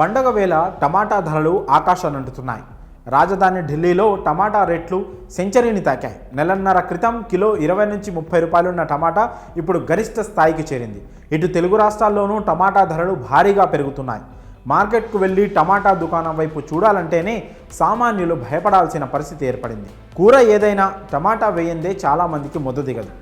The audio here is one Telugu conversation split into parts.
పండగ వేళ టమాటా ధరలు ఆకాశానంటుతున్నాయి. రాజధాని ఢిల్లీలో టమాటా రేట్లు సెంచరీని తాకాయి. నెలన్నర క్రితం కిలో 20 నుంచి 30 రూపాయలున్న టమాటా ఇప్పుడు గరిష్ట స్థాయికి చేరింది. ఇటు తెలుగు రాష్ట్రాల్లోనూ టమాటా ధరలు భారీగా పెరుగుతున్నాయి. మార్కెట్కు వెళ్ళి టమాటా దుకాణం వైపు చూడాలంటేనే సామాన్యులు భయపడాల్సిన పరిస్థితి ఏర్పడింది. కూర ఏదైనా టమాటా వేయందే చాలామందికి మొద్దు దిగదు.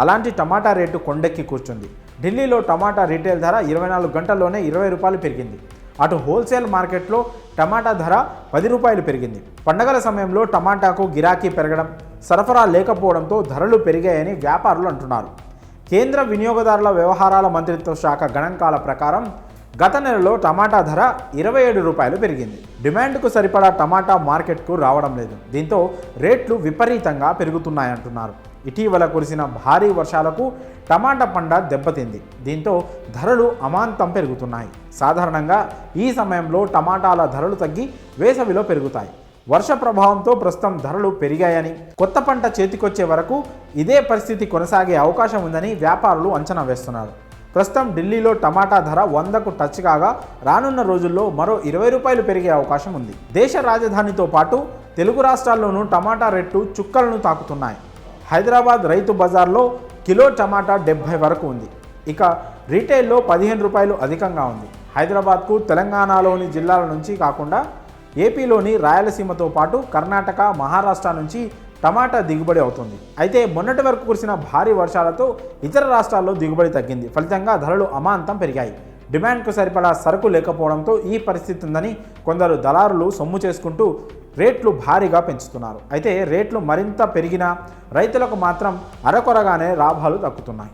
అలాంటి టమాటా రేటు కొండెక్కి కూర్చుంది. ఢిల్లీలో టమాటా రీటైల్ ధర 24 గంటల్లోనే 20 రూపాయలు పెరిగింది. అటు హోల్సేల్ మార్కెట్లో టమాటా ధర 10 రూపాయలు పెరిగింది. పండగల సమయంలో టమాటాకు గిరాకీ పెరగడం, సరఫరా లేకపోవడంతో ధరలు పెరిగాయని వ్యాపారులు అంటున్నారు. కేంద్ర వినియోగదారుల వ్యవహారాల మంత్రిత్వ శాఖ గణాంకాల ప్రకారం గత నెలలో టమాటా ధర 27 రూపాయలు పెరిగింది. డిమాండ్కు సరిపడా టమాటా మార్కెట్కు రావడం లేదు. దీంతో రేట్లు విపరీతంగా పెరుగుతున్నాయంటున్నారు. ఇటీవల కురిసిన భారీ వర్షాలకు టమాటా పంట దెబ్బతింది. దీంతో ధరలు అమాంతం పెరుగుతున్నాయి. సాధారణంగా ఈ సమయంలో టమాటాల ధరలు తగ్గి వేసవిలో పెరుగుతాయి. వర్ష ప్రభావంతో ప్రస్తుతం ధరలు పెరిగాయని, కొత్త పంట చేతికొచ్చే వరకు ఇదే పరిస్థితి కొనసాగే అవకాశం ఉందని వ్యాపారులు అంచనా వేస్తున్నారు. ప్రస్తుతం ఢిల్లీలో టమాటా ధర 100కు టచ్ కాగా రానున్న రోజుల్లో మరో 20 రూపాయలు పెరిగే అవకాశం ఉంది. దేశ రాజధానితో పాటు తెలుగు రాష్ట్రాల్లోనూ టమాటా రేట్లు చుక్కలను తాకుతున్నాయి. హైదరాబాద్ రైతు బజార్లో కిలో టమాటా 70 వరకు ఉంది. ఇక రీటైల్లో 15 రూపాయలు అధికంగా ఉంది. హైదరాబాద్కు తెలంగాణలోని జిల్లాల నుంచి కాకుండా ఏపీలోని రాయలసీమతో పాటు కర్ణాటక, మహారాష్ట్ర నుంచి టమాటా దిగుబడి అవుతుంది. అయితే మొన్నటి వరకు కురిసిన భారీ వర్షాలతో ఇతర రాష్ట్రాల్లో దిగుబడి తగ్గింది. ఫలితంగా ధరలు అమాంతం పెరిగాయి. డిమాండ్కు సరిపడా సరుకు లేకపోవడంతో ఈ పరిస్థితి ఉందని కొందరు దళారులు సొమ్ము చేసుకుంటూ రేట్లు భారీగా పెంచుతున్నారు. అయితే రేట్లు మరింత పెరిగినా రైతులకు మాత్రం అరకొరగానే లాభాలు దక్కుతున్నాయి.